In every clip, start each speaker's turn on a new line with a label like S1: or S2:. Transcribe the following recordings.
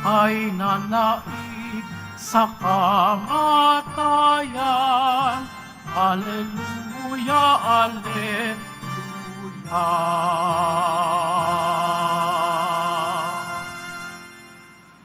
S1: ay nanaig sa kamatayan. Alleluia, Alleluia.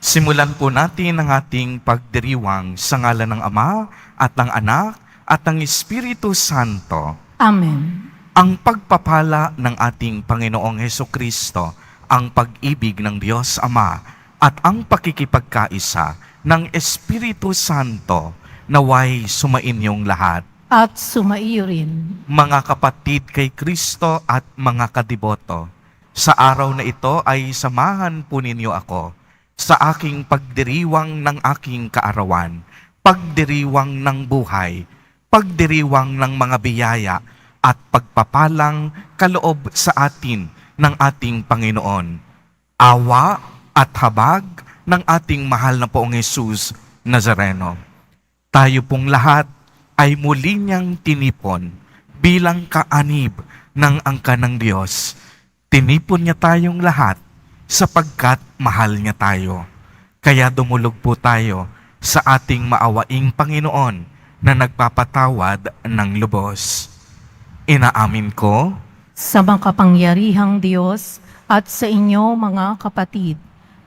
S2: Simulan po natin ang ating pagdiriwang sa ngalan ng Ama at ng Anak at ng Espiritu Santo.
S3: Amen.
S2: Ang pagpapala ng ating Panginoong Hesukristo, ang pag-ibig ng Diyos Ama at ang pakikipagkaisa ng Espiritu Santo naway sumainyong lahat.
S3: At sumaiyo rin.
S2: Mga kapatid kay Kristo at mga kadiboto, sa araw na ito ay samahan po ninyo ako sa aking pagdiriwang ng aking kaarawan, pagdiriwang ng buhay, pagdiriwang ng mga biyaya at pagpapalang kaloob sa atin ng ating Panginoon. Awa at habag ng ating mahal na Poong Jesus Nazareno. Tayo pong lahat ay muli niyang tinipon bilang kaanib ng angka ng Diyos. Tinipon niya tayong lahat sapagkat mahal niya tayo. Kaya dumulog po tayo sa ating maawaing Panginoon na nagpapatawad ng lubos. Inaamin ko
S3: Sa makapangyarihang Diyos at sa inyo mga kapatid,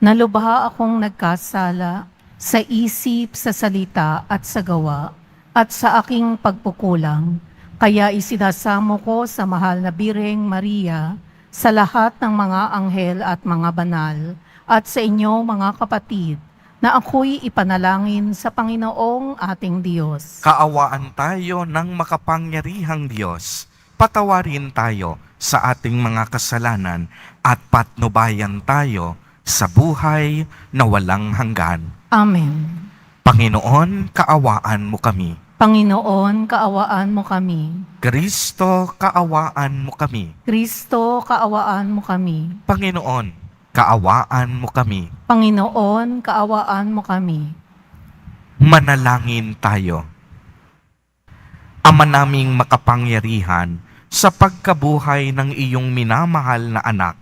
S3: na lubha akong nagkasala sa isip, sa salita at sa gawa, at sa aking pagkukulang. Kaya isinasamo ko sa mahal na Birheng Maria, sa lahat ng mga anghel at mga banal, at sa inyo mga kapatid, na ako'y ipanalangin sa Panginoong ating Diyos.
S2: kaawaan tayo ng makapangyarihang Diyos. Patawarin tayo sa ating mga kasalanan at patnubayan tayo sa buhay na walang hanggan.
S3: Amen.
S2: Panginoon, kaawaan mo kami.
S3: Panginoon, kaawaan mo kami.
S2: Kristo, kaawaan mo kami.
S3: Kristo, kaawaan mo kami.
S2: Panginoon, kaawaan mo kami.
S3: Panginoon, kaawaan mo kami.
S2: Manalangin tayo. Ama naming makapangyarihan, sa pagkabuhay ng iyong minamahal na anak,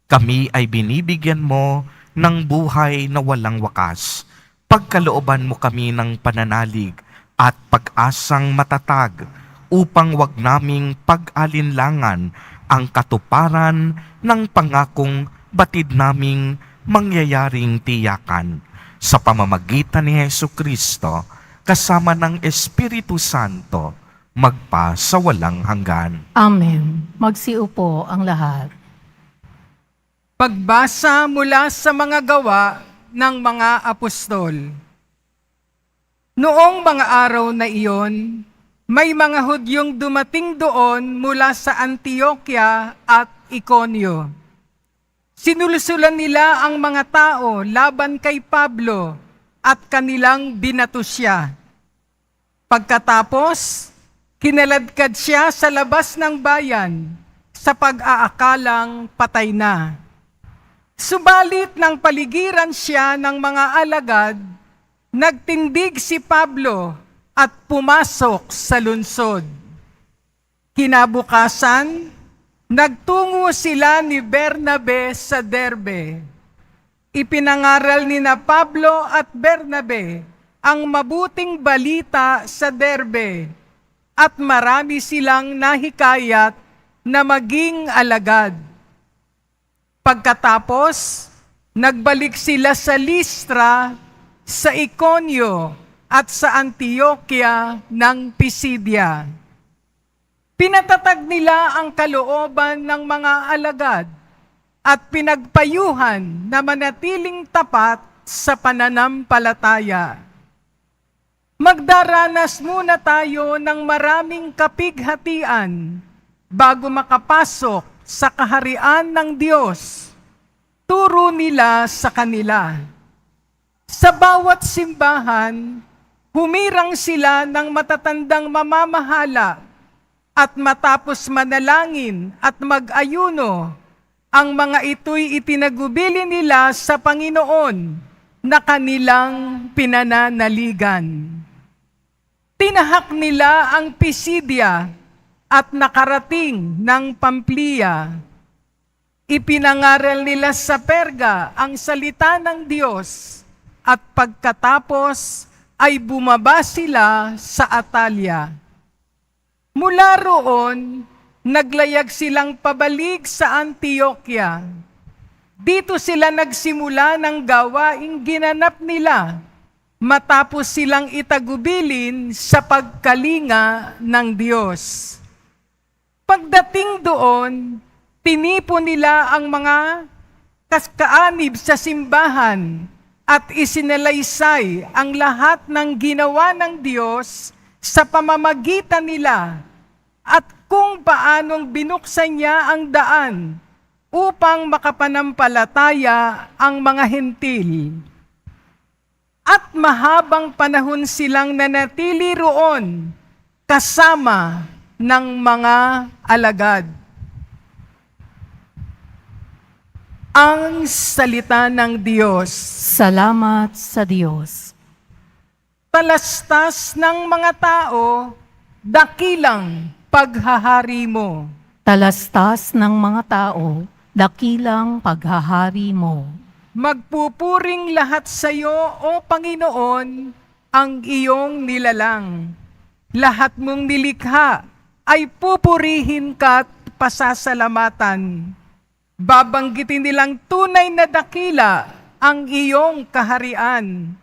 S2: kami ay binibigyan mo ng buhay na walang wakas. Pagkalooban mo kami ng pananalig at pag-asang matatag upang wag naming pag-alinlangan ang katuparan ng pangakong batid naming mangyayaring tiyakan sa pamamagitan ni Hesukristo kasama ng Espiritu Santo magpa sa walang hanggan.
S3: Amen. Magsiupo ang lahat.
S4: Pagbasa mula sa mga gawa ng mga apostol. Noong mga araw na iyon, may mga Hudyong dumating doon mula sa Antioquia at Iconio. Sinulsulan nila ang mga tao laban kay Pablo at kanilang binato siya. Pagkatapos, kinaladkad siya sa labas ng bayan sa pag-aakalang patay na. Subalit nang paligiran siya ng mga alagad, nagtindig si Pablo at pumasok sa lungsod. Kinabukasan, nagtungo sila ni Bernabe sa Derbe. Ipinangaral ni na Pablo at Bernabe ang mabuting balita sa Derbe at marami silang nahikayat na maging alagad. Pagkatapos, nagbalik sila sa Listra, sa Iconio at sa Antioquia ng Pisidia. Pinatatag nila ang kalooban ng mga alagad at pinagpayuhan na manatiling tapat sa pananampalataya. Magdaranas muna tayo ng maraming kapighatian bago makapasok sa kaharian ng Diyos. Turo nila sa kanila. Sa bawat simbahan, humirang sila ng matatandang mamamahala at matapos manalangin at mag-ayuno, ang mga ito'y itinagubili nila sa Panginoon na kanilang pinananaligan. Tinahak nila ang Pisidia at nakarating ng Pamplia. Ipinangaral nila sa Perga ang salita ng Diyos at pagkatapos ay bumaba sila sa Atalia. Mula roon, naglayag silang pabalik sa Antioquia. Dito sila nagsimula ng gawaing ginanap nila matapos silang itagubilin sa pagkalinga ng Diyos. Pagdating doon, tinipon nila ang mga kaskaanib sa simbahan at isinalaysay ang lahat ng ginawa ng Diyos sa pamamagitan nila at kung paanong binuksan niya ang daan upang makapanampalataya ang mga hentil. At mahabang panahon silang nanatili roon kasama ng mga alagad. Ang salita ng Diyos.
S3: Salamat sa Diyos.
S4: Talastas ng mga tao, dakilang paghahari mo.
S3: Talastas ng mga tao, dakilang paghahari mo.
S4: Magpupuring lahat sa iyo, O Panginoon, ang iyong nilalang. Lahat mong nilikha ay pupurihin ka at pasasalamatan. Babanggitin nilang tunay na dakila ang iyong kaharian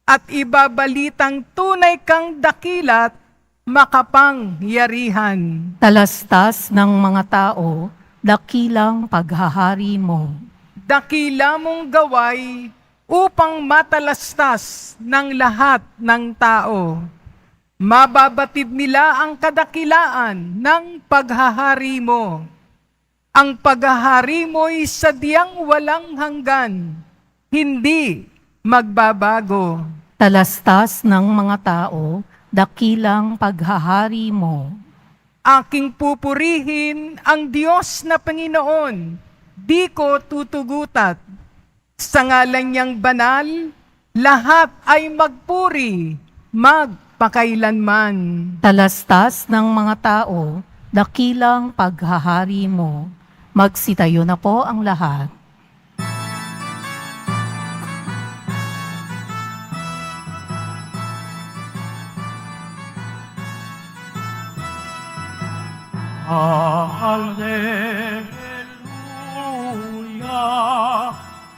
S4: at ibabalitang tunay kang dakilat makapangyarihan.
S3: Talastas ng mga tao, dakilang paghahari mo.
S4: Dakila mong gaway upang matalastas ng lahat ng tao. Mababatid nila ang kadakilaan ng paghahari mo. Ang paghahari mo'y sadyang walang hanggan, hindi magbabago.
S3: Talastas ng mga tao, dakilang paghahari mo.
S4: Aking pupurihin ang Diyos na Panginoon, di ko tutugutat. Sa ngalan niyang banal, lahat ay magpuri, magpakailanman.
S3: Talastas ng mga tao, dakilang paghahari mo. Magsitayo na po ang lahat.
S1: Hallelujah,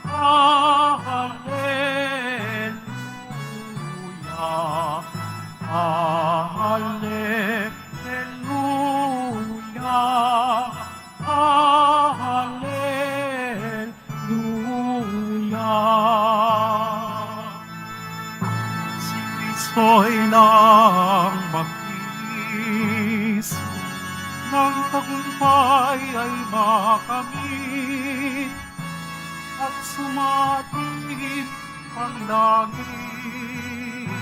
S1: hallelujah, hallelujah, hallelujah. Si Kristo'y nang magkis, ng tagumpay ay makamit at sumating ang langit.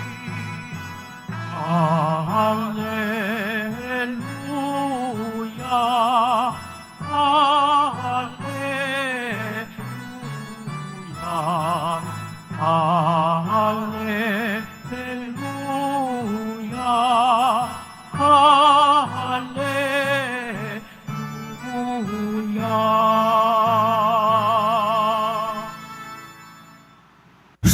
S1: Hallelujah, hallelujah, hallelujah, hallelujah.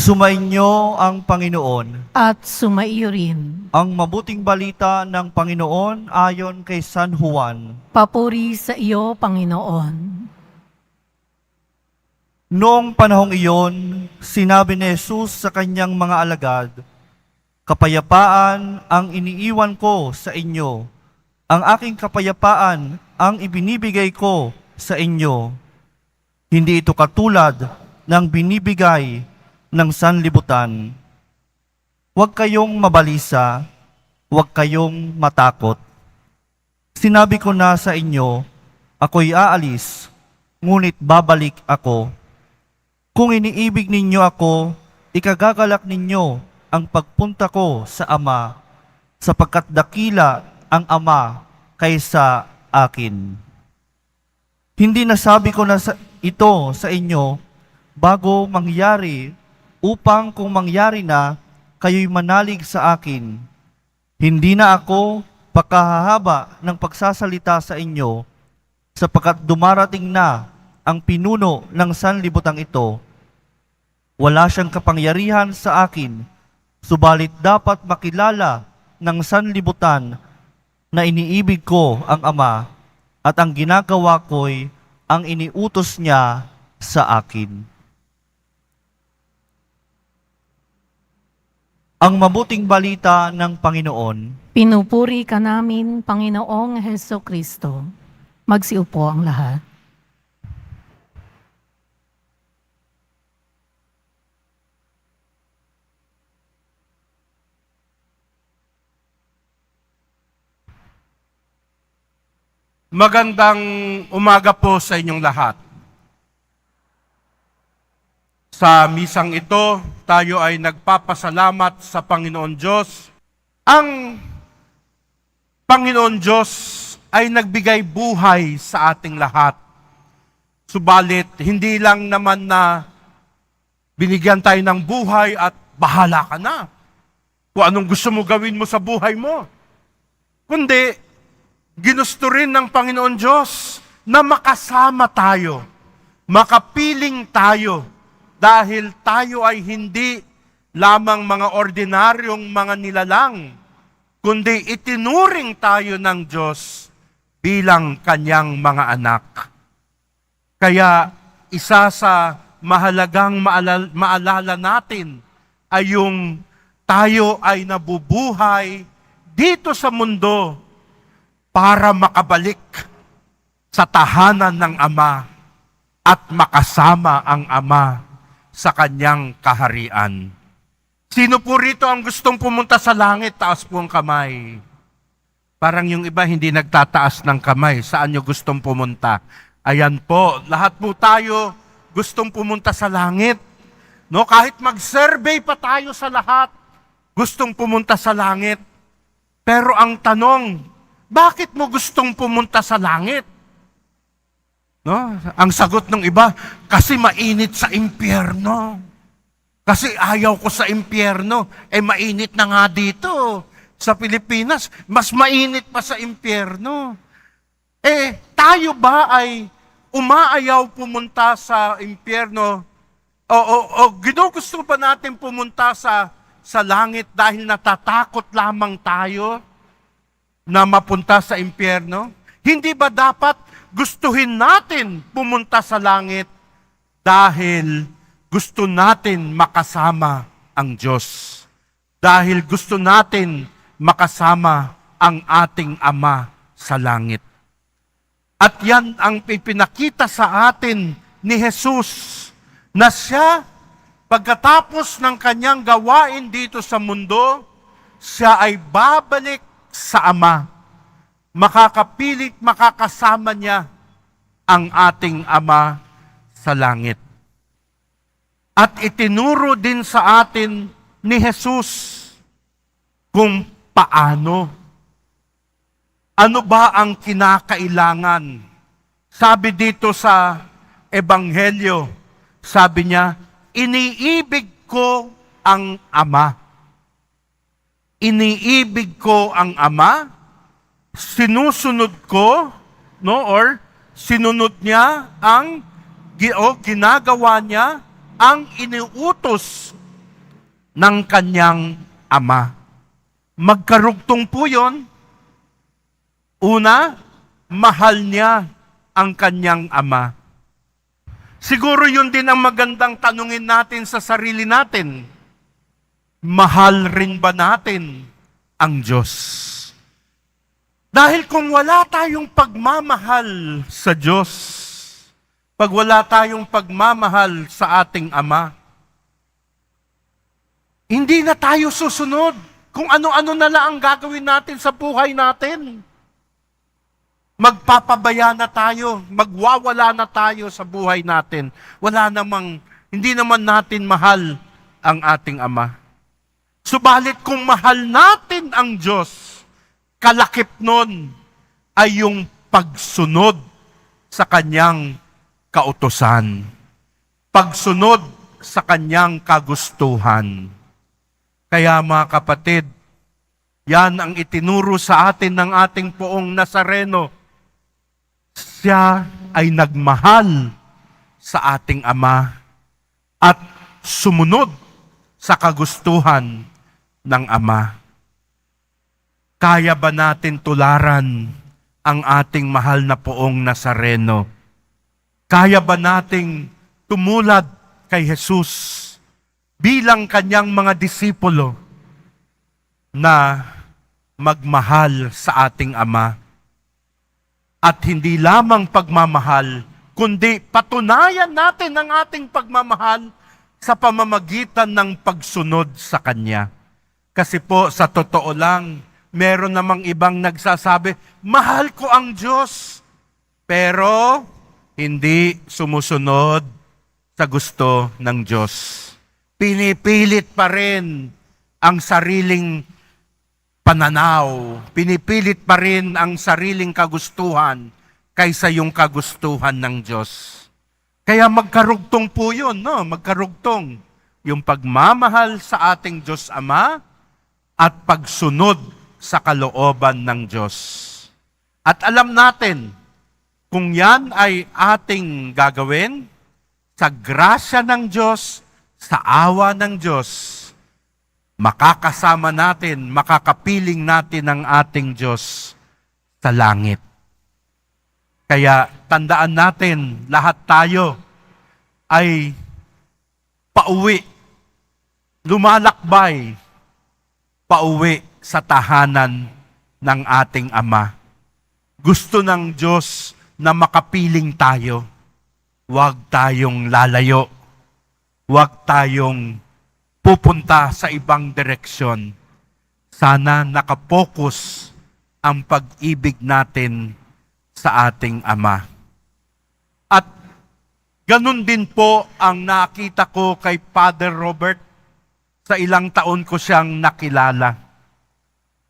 S2: Sumainyo ang Panginoon.
S3: At sumaiyo rin.
S2: Ang mabuting balita ng Panginoon ayon kay San Juan.
S3: Papuri sa iyo, Panginoon.
S2: Noong panahong iyon, sinabi ni Jesus sa kanyang mga alagad, "Kapayapaan ang iniiwan ko sa inyo. Ang aking kapayapaan ang ibinibigay ko sa inyo. Hindi ito katulad ng binibigay ng sanlibutan. Huwag kayong mabalisa, huwag kayong matakot. Sinabi ko na sa inyo, ako'y aalis, ngunit babalik ako. Kung iniibig ninyo ako, ikagagalak ninyo ang pagpunta ko sa Ama, sapagkat dakila ang Ama kaysa akin. Hindi nasabi ko na ito sa inyo bago mangyari, upang kung mangyari na, kayo'y manalig sa akin. Hindi na ako pakahahaba ng pagsasalita sa inyo, sapagkat dumarating na
S5: ang pinuno ng sanlibutang ito, wala siyang kapangyarihan sa akin, subalit dapat makilala ng sanlibutan na iniibig ko ang Ama at ang ginagawa ko'y ang iniutos niya sa akin. Ang mabuting balita ng Panginoon.
S3: Pinupuri ka namin, Panginoong Heso Kristo. Magsiupo ang lahat.
S1: Magandang umaga po sa inyong lahat. Sa misang ito, tayo ay nagpapasalamat sa Panginoon Diyos. Ang Panginoon Diyos ay nagbigay buhay sa ating lahat. Subalit, hindi lang naman na binigyan tayo ng buhay at bahala ka na kung anong gusto mo gawin mo sa buhay mo. Kundi, ginusto rin ng Panginoon Diyos na makasama tayo, makapiling tayo, dahil tayo ay hindi lamang mga ordinaryong mga nilalang, kundi itinuring tayo ng Diyos bilang kanyang mga anak. Kaya isa sa mahalagang maalala natin ay yung tayo ay nabubuhay dito sa mundo para makabalik sa tahanan ng Ama at makasama ang Ama sa kanyang kaharian. Sino po rito ang gustong pumunta sa langit? Taas po ang kamay. Parang yung iba hindi nagtataas ng kamay. Saan nyo gustong pumunta? Ayan po, lahat po tayo gustong pumunta sa langit. No, kahit mag-survey pa tayo sa lahat, gustong pumunta sa langit. Pero ang tanong, bakit mo gustong pumunta sa langit? No? Ang sagot ng iba, kasi mainit sa impyerno. Kasi ayaw ko sa impyerno. Mainit na nga dito. Sa Pilipinas, mas mainit pa sa impyerno. Tayo ba ay umaayaw pumunta sa impyerno? O ginugusto ba natin pumunta sa langit dahil natatakot lamang tayo na mapunta sa impyerno? Hindi ba dapat gustuhin natin pumunta sa langit dahil gusto natin makasama ang Diyos? Dahil gusto natin makasama ang ating Ama sa langit. At yan ang ipinakita sa atin ni Jesus na siya, pagkatapos ng kanyang gawain dito sa mundo, siya ay babalik sa Ama. Makakapilit, makakasama niya ang ating Ama sa langit. At itinuro din sa atin ni Jesus kung paano. Ano ba ang kinakailangan? Sabi dito sa Ebanghelyo, sabi niya, iniibig ko ang Ama. Iniibig ko ang Ama, sinusunod ko, or sinunod niya ginagawa niya ang iniutos ng kanyang Ama. Magkarugtong po yun. Una, mahal niya ang kanyang Ama. Siguro yun din ang magandang tanungin natin sa sarili natin. Mahal rin ba natin ang Diyos? Dahil kung wala tayong pagmamahal sa Diyos, pag wala tayong pagmamahal sa ating Ama, hindi na tayo susunod kung ano-ano na lang ang gagawin natin sa buhay natin. Magpapabaya na tayo, magwawala na tayo sa buhay natin. Hindi naman natin mahal ang ating Ama. Subalit kung mahal natin ang Diyos, kalakip nun ay yung pagsunod sa kanyang kautusan. Pagsunod sa kanyang kagustuhan. Kaya mga kapatid, yan ang itinuro sa atin ng ating poong Nazareno. Siya ay nagmahal sa ating Ama at sumunod sa kagustuhan ng Ama. Kaya ba natin tularan ang ating mahal na Poong Nazareno? Kaya ba nating tumulad kay Jesus bilang kanyang mga disipulo na magmahal sa ating Ama? At hindi lamang pagmamahal, kundi patunayan natin ang ating pagmamahal sa pamamagitan ng pagsunod sa Kanya. Kasi po, sa totoo lang, meron namang ibang nagsasabi, mahal ko ang Diyos, pero hindi sumusunod sa gusto ng Diyos. Pinipilit pa rin ang sariling pananaw, pinipilit pa rin ang sariling kagustuhan kaysa yung kagustuhan ng Diyos. Kaya magkarugtong po yun, no? Magkarugtong yung pagmamahal sa ating Diyos Ama at pagsunod sa kalooban ng Diyos. At alam natin, kung yan ay ating gagawin, sa grasya ng Diyos, sa awa ng Diyos, makakasama natin, makakapiling natin ang ating Diyos sa langit. Kaya tandaan natin, lahat tayo ay pauwi, lumalakbay, pauwi sa tahanan ng ating Ama. Gusto ng Diyos na makapiling tayo. Huwag tayong lalayo. Huwag tayong pupunta sa ibang direksyon. Sana nakapokus ang pag-ibig natin sa ating Ama. At ganun din po ang nakita ko kay Father Robert sa ilang taon ko siyang nakilala.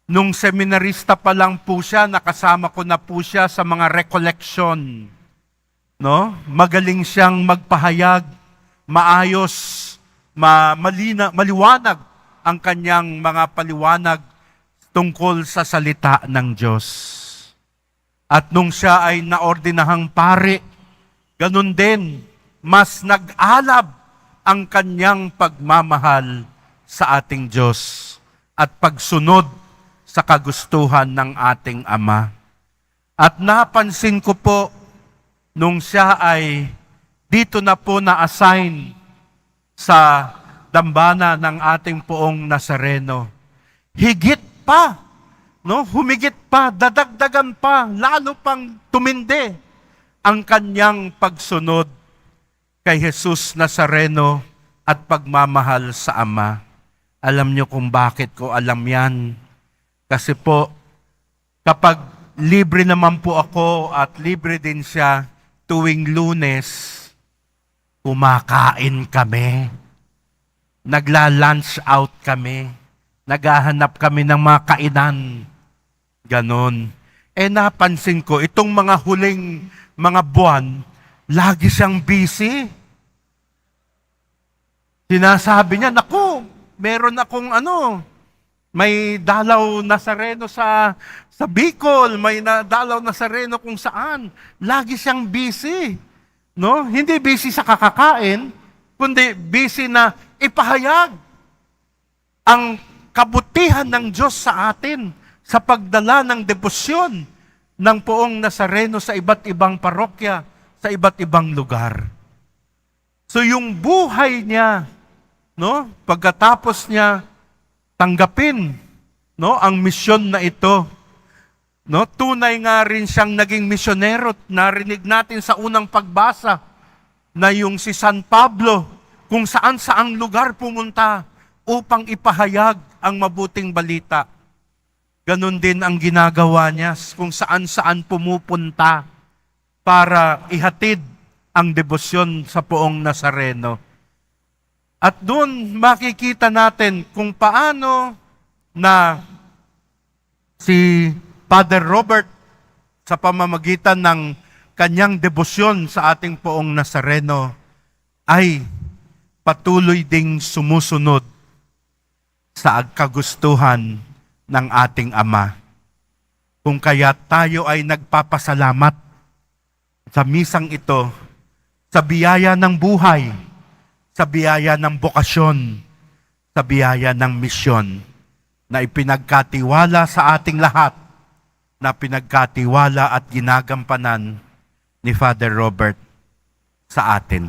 S1: Nung seminarista pa lang po siya, nakasama ko na po siya sa mga recollection. No? Magaling siyang magpahayag, maayos, maliwanag ang kanyang mga paliwanag tungkol sa salita ng Diyos. At nung siya ay naordinahang pare, ganun din, mas nag-alab ang kanyang pagmamahal sa ating Diyos at pagsunod sa kagustuhan ng ating Ama. At napansin ko po, nung siya ay dito na po na-assign sa dambana ng ating Poong Nazareno, higit pa, no? Humigit pa, dadagdagan pa, lalo pang tumindi ang kanyang pagsunod kay Jesus Nazareno at pagmamahal sa Ama. Alam niyo kung bakit ko alam yan? Kasi po, kapag libre naman po ako at libre din siya tuwing Lunes, kumakain kami, nagla-lunch out kami, naghahanap kami ng mga kainan. Ganon. Napansin ko, itong mga huling mga buwan, lagi siyang busy. Sinasabi niya, naku, meron akong may dalaw Nazareno sa Bicol, may dalaw Nazareno kung saan. Lagi siyang busy. No? Hindi busy sa kakakain, kundi busy na ipahayag ang kabutihan ng Diyos sa atin sa pagdala ng debosyon ng Poong Nazareno sa iba't ibang parokya, sa iba't ibang lugar. So yung buhay niya, no, pagkatapos niya tanggapin, no, ang misyon na ito, no, tunay nga rin siyang naging misyonero. Narinig natin sa unang pagbasa na yung si San Pablo, kung saan-saang lugar pumunta upang ipahayag ang mabuting balita. Ganon din ang ginagawa niya kung saan-saan pumupunta para ihatid ang debosyon sa Poong Nazareno. At doon makikita natin kung paano na si Father Robert sa pamamagitan ng kanyang debosyon sa ating Poong Nazareno ay patuloy ding sumusunod sa kagustuhan ng ating Ama. Kung kaya tayo ay nagpapasalamat sa misang ito sa biyaya ng buhay, sa biyaya ng bokasyon, sa biyaya ng misyon na ipinagkatiwala sa ating lahat, na pinagkatiwala at ginagampanan ni Father Robert sa atin.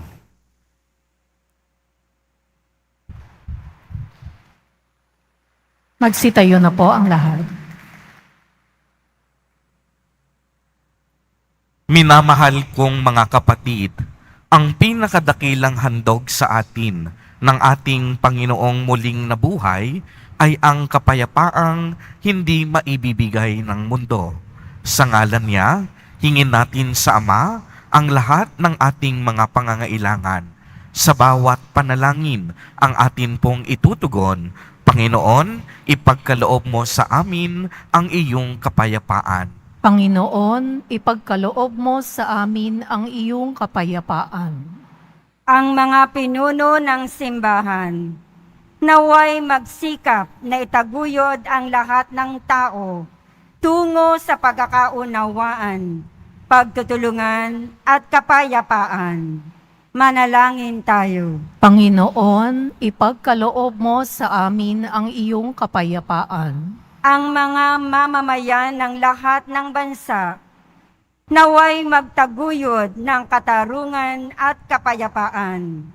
S3: Magsitayo na po ang lahat.
S2: Minamahal kong mga kapatid, ang pinakadakilang handog sa atin ng ating Panginoong muling nabuhay ay ang kapayapaang hindi maibibigay ng mundo. Sa ngalan niya, hingin natin sa Ama ang lahat ng ating mga pangangailangan. Sa bawat panalangin ang atin pong itutugon, Panginoon, ipagkaloob mo sa amin ang iyong kapayapaan.
S3: Panginoon, ipagkaloob mo sa amin ang iyong kapayapaan.
S6: Ang mga pinuno ng simbahan, naway magsikap na itaguyod ang lahat ng tao tungo sa pagkakaunawaan, pagtutulungan at kapayapaan. Manalangin tayo.
S3: Panginoon, ipagkaloob mo sa amin ang iyong kapayapaan.
S6: Ang mga mamamayan ng lahat ng bansa, naway magtaguyod ng katarungan at kapayapaan.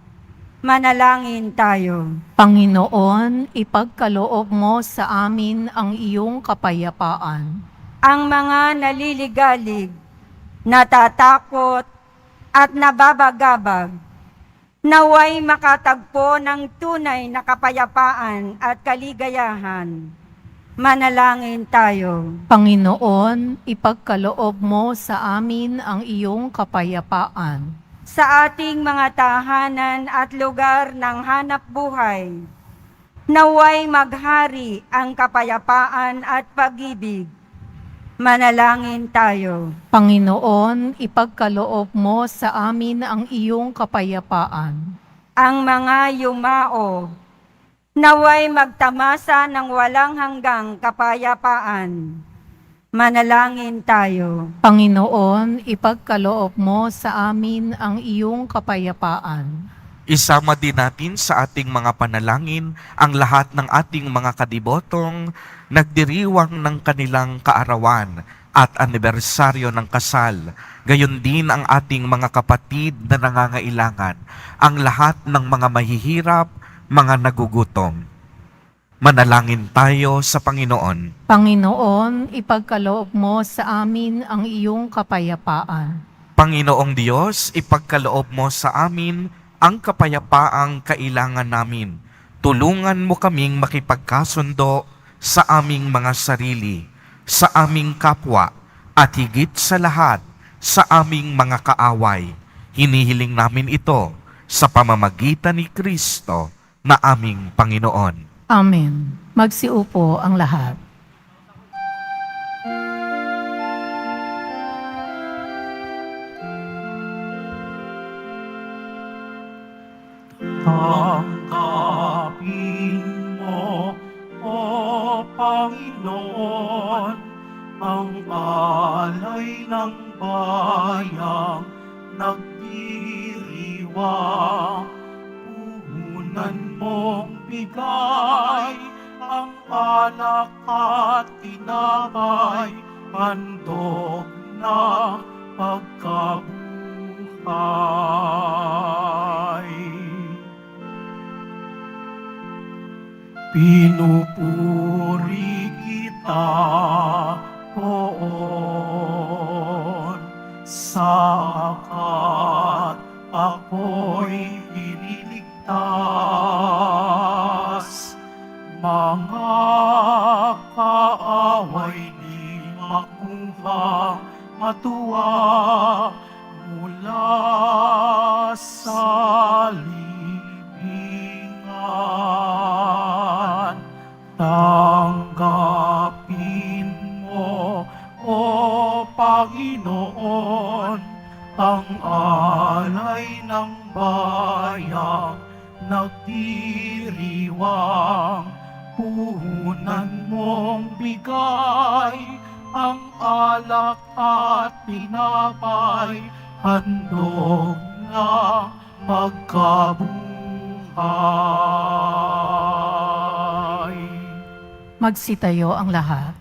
S6: Manalangin tayo.
S3: Panginoon, ipagkaloob mo sa amin ang iyong kapayapaan.
S6: Ang mga naliligalig, natatakot, at nababagabag, naway makatagpo ng tunay na kapayapaan at kaligayahan. Manalangin tayo.
S3: Panginoon, ipagkaloob mo sa amin ang iyong kapayapaan.
S6: Sa ating mga tahanan at lugar ng hanap buhay, naway maghari ang kapayapaan at pag-ibig. Manalangin tayo.
S3: Panginoon, ipagkaloob mo sa amin ang iyong kapayapaan.
S6: Ang mga yumao, naway magtamasa ng walang hanggang kapayapaan. Manalangin tayo.
S3: Panginoon, ipagkaloob mo sa amin ang iyong kapayapaan.
S2: Isama din natin sa ating mga panalangin ang lahat ng ating mga kadibotong nagdiriwang ng kanilang kaarawan at anibersaryo ng kasal. Gayon din ang ating mga kapatid na nangangailangan, ang lahat ng mga mahihirap, mga nagugutom. Manalangin tayo sa Panginoon.
S3: Panginoon, ipagkaloob mo sa amin ang iyong kapayapaan.
S2: Panginoong Diyos, ipagkaloob mo sa amin ang kapayapaang kailangan namin. Tulungan mo kaming makipagkasundo sa aming mga sarili, sa aming kapwa, at higit sa lahat, sa aming mga kaaway. Hinihiling namin ito sa pamamagitan ni Kristo na aming Panginoon.
S3: Amen. Magsiupo ang lahat.
S1: Tanggapin mo, O Panginoon, ang alay ng bayang nagdiriwang. Puhunan mong bigay ang alak at tinapay, handog na pagkabuhay. Pinupuri kita, Poon, sakat ako'y iniligtas. Mga kaaway di makuha matuwa mula sa libingan. Tanggapin mo, O Panginoon, ang alay ng bayang nagdiriwang. Puhunan mong bigay ang alak at tinapay, handog
S2: na pagkabuhay.
S3: Magsitayo ang lahat.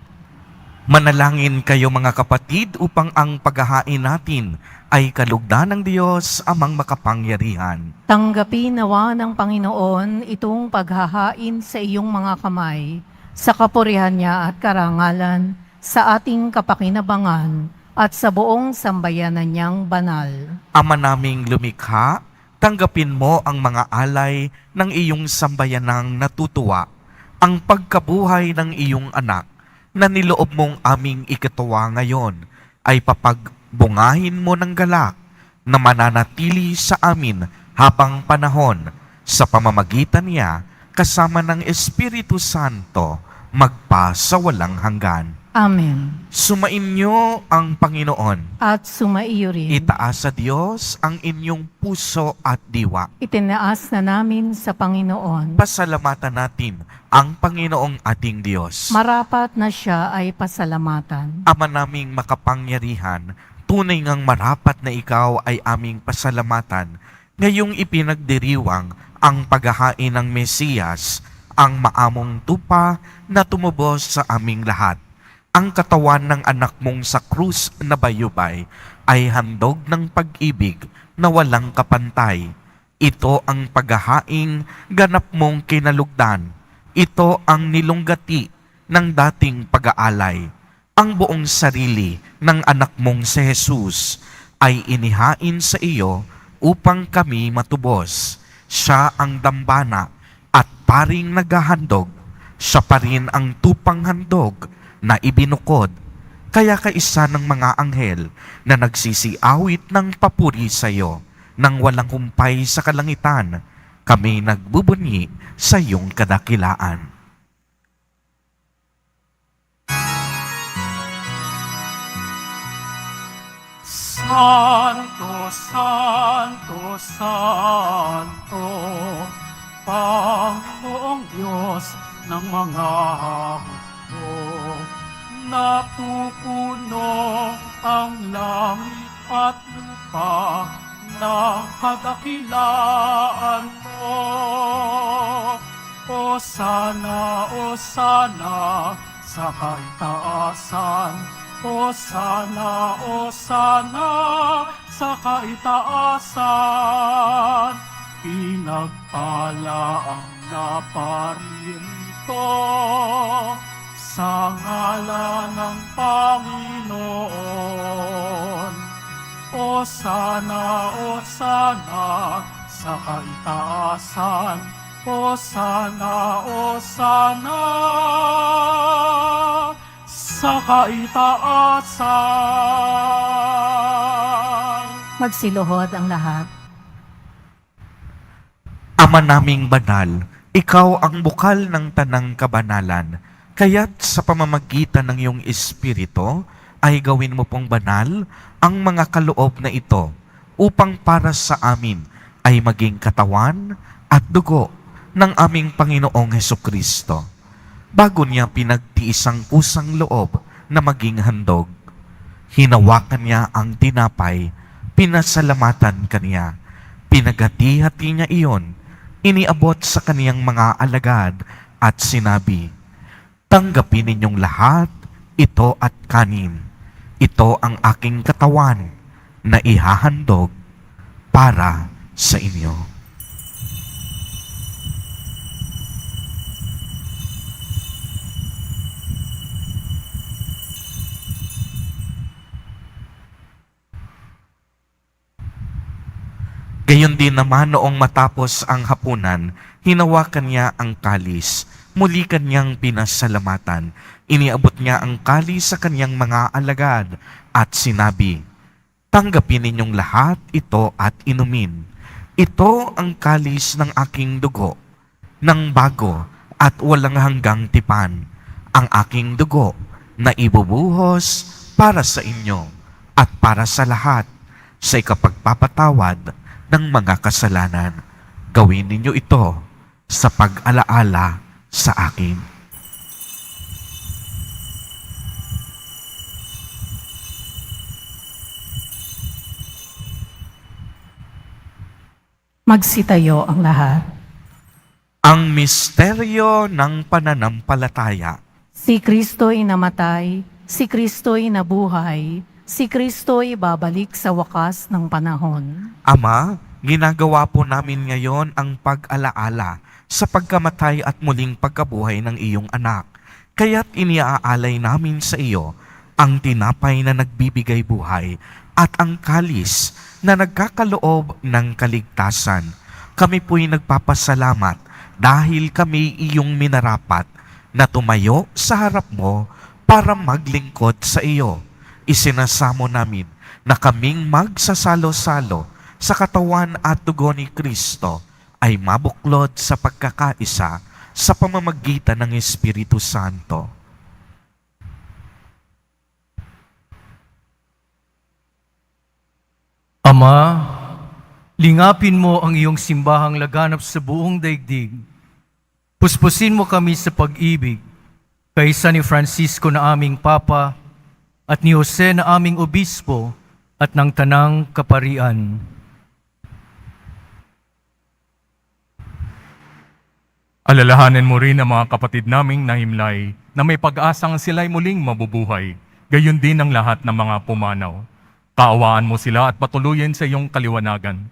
S2: Manalangin kayo mga kapatid upang ang paghahain natin ay kalugdan ng Diyos amang makapangyarihan.
S3: Tanggapin nawa ng Panginoon itong paghahain sa iyong mga kamay, sa kapurihan niya at karangalan, sa ating kapakinabangan, at sa buong sambayanan niyang banal.
S2: Ama naming lumikha, tanggapin mo ang mga alay ng iyong sambayanang natutuwa, ang pagkabuhay ng iyong anak na niloob mong aming ikatuwa ngayon ay papagbungahin mo ng galak na mananatili sa amin habang panahon sa pamamagitan niya kasama ng Espiritu Santo magpa sa walang hanggan.
S3: Amen.
S2: Sumainyo ang Panginoon.
S3: At sumaiyo rin.
S2: Itaas sa Diyos ang inyong puso at diwa.
S3: Itinaas na namin sa Panginoon.
S2: Pasalamatan natin ang Panginoong ating Diyos.
S3: Marapat na siya ay pasalamatan.
S2: Ama naming makapangyarihan, tunay ngang marapat na ikaw ay aming pasalamatan ngayong ipinagdiriwang ang paghahain ng Mesiyas, ang maamong tupa na tumubos sa aming lahat. Ang katawan ng anak mong sa krus na bayubay ay handog ng pag-ibig na walang kapantay. Ito ang paghahaing ganap mong kinalugdan. Ito ang nilunggati ng dating pag-aalay. Ang buong sarili ng anak mong si Jesus ay inihain sa iyo upang kami matubos. Siya ang dambana at paring naghahandog. Siya pa rin ang tupang handog na ibinukod, kaya kaisa ng mga anghel na nagsisiawit ng papuri sa iyo, nang walang humpay sa kalangitan, kami nagbubunyi sa iyong kadakilaan. Santo, Santo, Santo, Panginoong Diyos ng mga napupuno ang langit at lupa ng kadakilaan mo. O sana sa kaitaasan. O sana sa kaitaasan. Pinagpala ang naparirito sa ngalan ng Panginoon. O sana sa kaitaasan. O sana sa kaitaasan.
S3: Magsiluhod ang lahat.
S2: Ama naming banal, ikaw ang bukal ng tanang kabanalan. Kaya't sa pamamagitan ng iyong Espiritu, ay gawin mo pong banal ang mga kaloob na ito upang para sa amin ay maging katawan at dugo ng aming Panginoong Hesukristo. Bago niya pinagtiis ang kusang loob na maging handog, hinawakan niya ang tinapay, pinasalamatan kaniya, pinagati-hati niya iyon, iniabot sa kaniyang mga alagad at sinabi, "Tanggapin ninyong lahat ito at kanin. Ito ang aking katawan na ihahandog para sa inyo." Gayon din naman noong matapos ang hapunan, hinawakan niya ang kalis. Muli kanyang pinasalamatan. Iniabot niya ang kalis sa kanyang mga alagad at sinabi, "Tanggapin ninyong lahat ito at inumin. Ito ang kalis ng aking dugo, ng bago at walang hanggang tipan, ang aking dugo na ibubuhos para sa inyo at para sa lahat sa ikapagpapatawad ng mga kasalanan. Gawin ninyo ito sa pag-alaala sa akin."
S3: Magsitayo ang lahat.
S2: Ang misteryo ng pananampalataya.
S3: Si Kristo'y namatay, si Kristo'y nabuhay, si Kristo'y babalik sa wakas ng panahon.
S2: Ama, ginagawa po namin ngayon ang pag-alaala sa pagkamatay at muling pagkabuhay ng iyong anak. Kaya't iniaalay namin sa iyo ang tinapay na nagbibigay buhay at ang kalis na nagkakaloob ng kaligtasan. Kami po'y nagpapasalamat dahil kami iyong minarapat na tumayo sa harap mo para maglingkod sa iyo. Isinasamo namin na kaming magsasalo-salo sa katawan at dugo ni Kristo ay mabuklod sa pagkakaisa sa pamamagitan ng Espiritu Santo.
S7: Ama, lingapin mo ang iyong simbahang laganap sa buong daigdig. Puspusin mo kami sa pag-ibig, kaysa ni Francisco na aming Papa, at ni Jose na aming Obispo, at ng Tanang Kaparian.
S8: Alalahanin mo rin ang mga kapatid naming nahimlay na may pag-asang sila'y muling mabubuhay, gayon din ang lahat ng mga pumanaw. Kaawaan mo sila at patuloyin sa iyong kaliwanagan.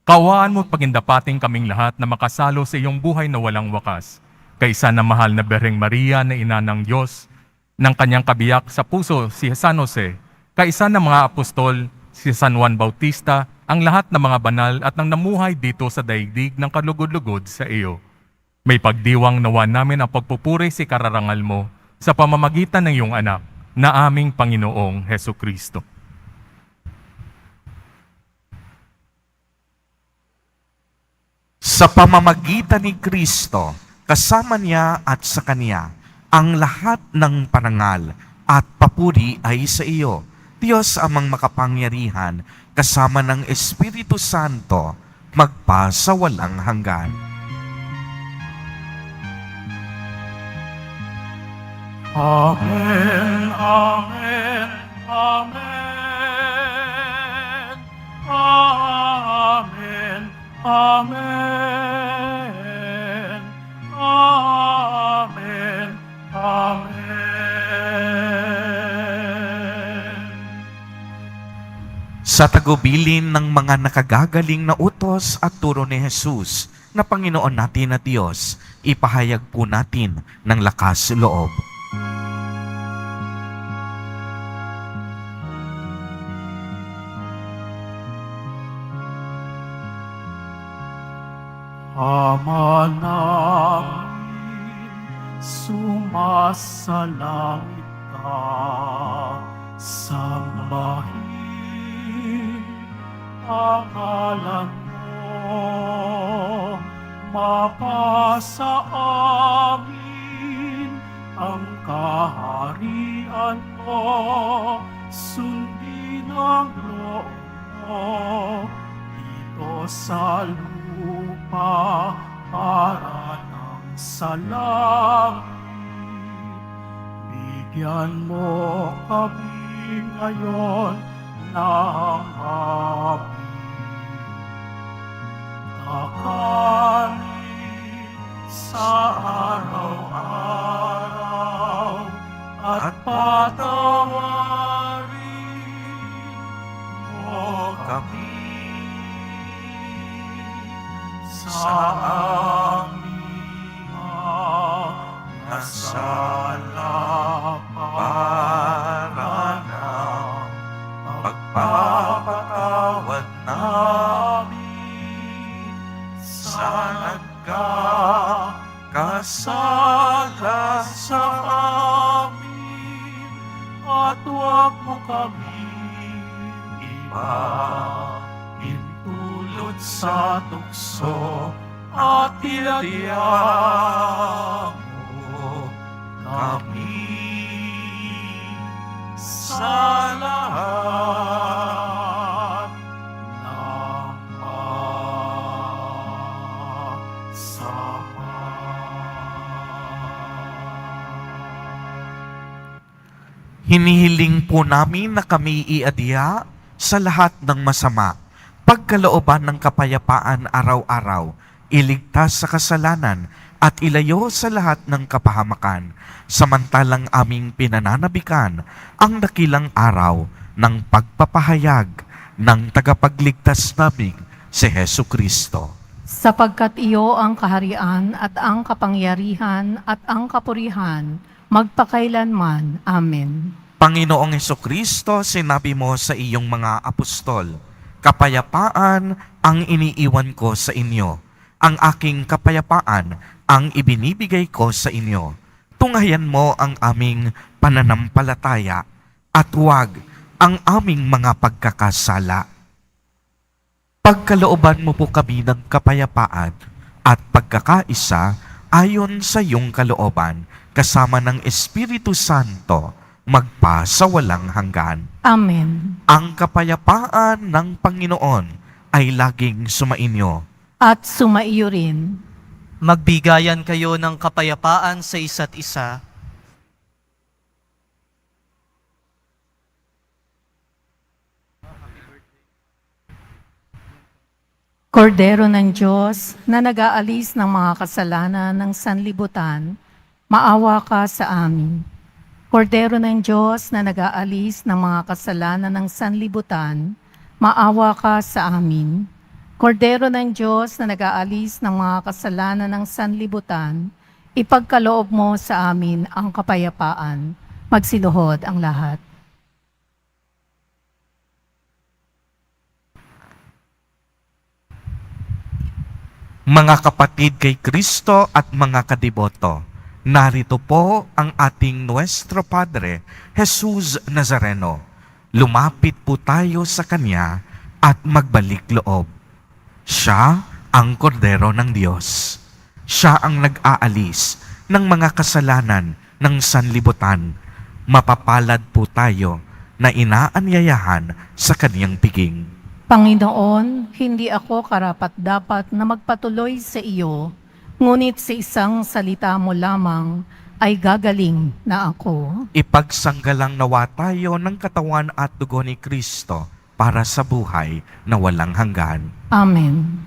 S8: Kaawaan mo at pagindapating kaming lahat na makasalo sa iyong buhay na walang wakas. Kaisa na mahal na Berheng Maria na ina ng Diyos, ng kanyang kabiyak sa puso si San Jose, kaisa ng mga apostol, si San Juan Bautista, ang lahat ng mga banal at nang namuhay dito sa daigdig ng kalugod-lugod sa iyo. May pagdiwang nawa namin ang pagpupuri si kararangal mo sa pamamagitan ng iyong anak na aming Panginoong Heso Kristo.
S2: Sa pamamagitan ni Kristo, kasama niya at sa Kanya, ang lahat ng parangal at papuri ay sa iyo, Diyos amang makapangyarihan, kasama ng Espiritu Santo, magpa sa walang hanggan.
S1: Amen, amen, amen, amen, amen, amen, amen.
S2: Sa tagubilin ng mga nakagagaling na utos at turo ni Jesus na Panginoon natin na Diyos, ipahayag po natin ng lakas loob.
S1: Ama namin, sumasalangit ka, sambahin ang ngalan mo, mapasa amin ang kaharian mo, sundin ang loob mo dito sa lupa para ng sa langit. Bigyan mo kami ngayon ng habig, kakanin sa araw-araw at patawarin mo kami sa aming mga sala para na pagpapatawad namin sa nagkakasala sa amin, at huwag mo kami ipahintulot sa tukso, at tinadya mo kami sa lahat ng masama.
S2: Hinihiling po namin na kami iadya sa lahat ng masama pagkalooban ng kapayapaan araw-araw, iligtas sa kasalanan, at ilayo sa lahat ng kapahamakan, samantalang aming pinananabikan ang dakilang araw ng pagpapahayag ng tagapagligtas naming si Hesu Kristo.
S3: Sapagkat iyo ang kaharian at ang kapangyarihan at ang kapurihan, magpakailanman. Amen.
S2: Panginoong Hesu Kristo, sinabi mo sa iyong mga apostol, kapayapaan ang iniiwan ko sa inyo. Ang aking kapayapaan ang ibinibigay ko sa inyo. Tunghayan mo ang aming pananampalataya at huwag ang aming mga pagkakasala. Pagkalooban mo po kami ng kapayapaan at pagkakaisa ayon sa iyong kalooban, kasama ng Espiritu Santo, magpa sa walang hanggan.
S3: Amen.
S2: Ang kapayapaan ng Panginoon ay laging sumainyo.
S3: At sumaiyo rin.
S9: Magbigayan kayo ng kapayapaan sa isa't isa.
S3: Kordero ng Diyos na nag-aalis ng mga kasalanan ng sanlibutan, maawa ka sa amin. Kordero ng Diyos na nag-aalis ng mga kasalanan ng sanlibutan, maawa ka sa amin. Kordero ng Diyos na nag-aalis ng mga kasalanan ng sanlibutan, ipagkaloob mo sa amin ang kapayapaan. Magsiluhod ang lahat.
S2: Mga kapatid kay Kristo at mga kadiboto, narito po ang ating Nuestro Padre, Jesus Nazareno. Lumapit po tayo sa Kanya at magbalik loob. Siya ang kordero ng Diyos. Siya ang nag-aalis ng mga kasalanan ng sanlibutan. Mapapalad po tayo na inaanyayahan sa Kaniyang piging.
S3: Panginoon, hindi ako karapat-dapat na magpatuloy sa iyo, ngunit sa isang salita mo lamang ay gagaling na ako.
S2: Ipagsanggalang nawa tayo ng katawan at dugo ni Kristo para sa buhay na walang hanggan.
S3: Amen.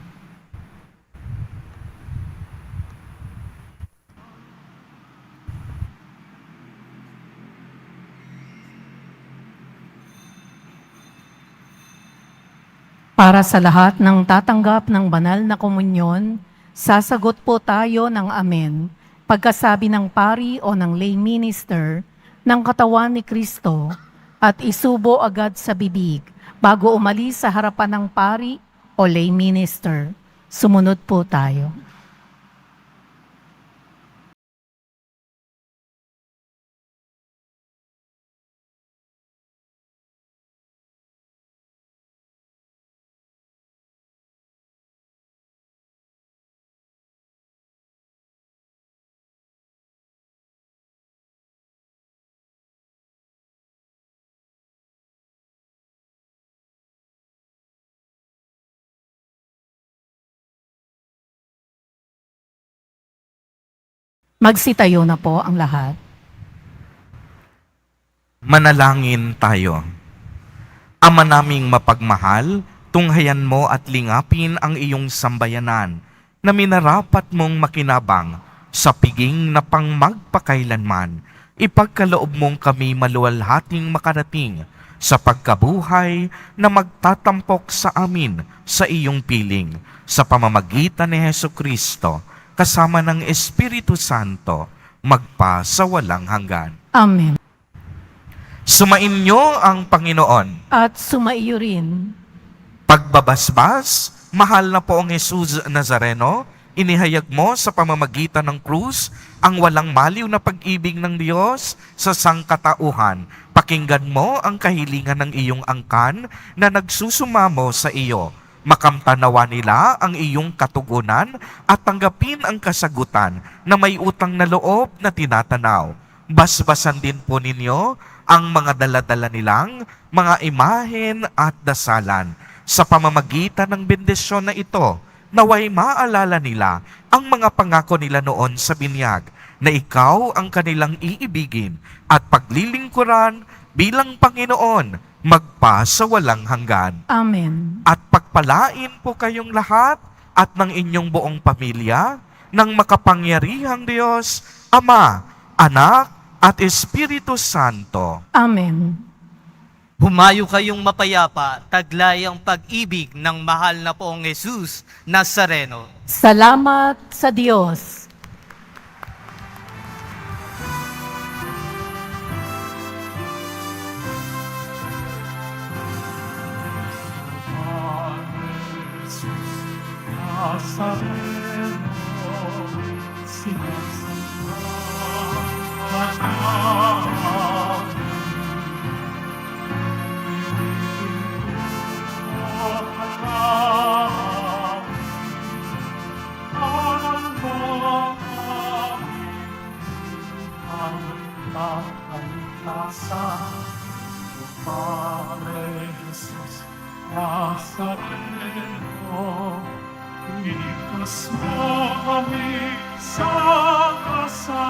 S3: Para sa lahat ng tatanggap ng banal na komunyon, sasagot po tayo ng amen pagkasabi ng pari o ng lay minister ng katawan ni Kristo at isubo agad sa bibig bago umalis sa harapan ng pari o lay minister. Sumunod po tayo. Magsitayo na po ang lahat.
S2: Manalangin tayo. Ama naming mapagmahal, tunghayan mo at lingapin ang iyong sambayanan na minarapat mong makinabang sa piging na pang magpakailanman. Ipagkaloob mong kami maluwalhating makarating sa pagkabuhay na magtatampok sa amin sa iyong piling sa pamamagitan ni Hesu Kristo kasama ng Espiritu Santo, magpa sa walang hanggan.
S3: Amen.
S2: Sumainyo ang Panginoon.
S3: At sumaiyo rin.
S2: Pagbabasbas, mahal na poong Jesus Nazareno, inihayag mo sa pamamagitan ng krus ang walang maliw na pag-ibig ng Diyos sa sangkatauhan. Pakinggan mo ang kahilingan ng iyong angkan na nagsusumamo sa iyo. Makamtanawa nila ang iyong katugunan at tanggapin ang kasagutan na may utang na loob na tinatanaw. Basbasan din po ninyo ang mga daladala nilang mga imahen at dasalan. Sa pamamagitan ng bendisyon na ito, naway maalala nila ang mga pangako nila noon sa binyag na ikaw ang kanilang iibigin at paglilingkuran bilang Panginoon magpa sa walang hanggan.
S3: Amen.
S2: At pagpalain po kayong lahat at ng inyong buong pamilya ng makapangyarihang Diyos, Ama, Anak, at Espiritu Santo.
S3: Amen.
S9: Humayo kayong mapayapa, taglay ang pag-ibig ng mahal na poong Jesus Nazareno.
S3: Salamat sa Diyos.
S8: Ligtas mo kami sa kasalanan.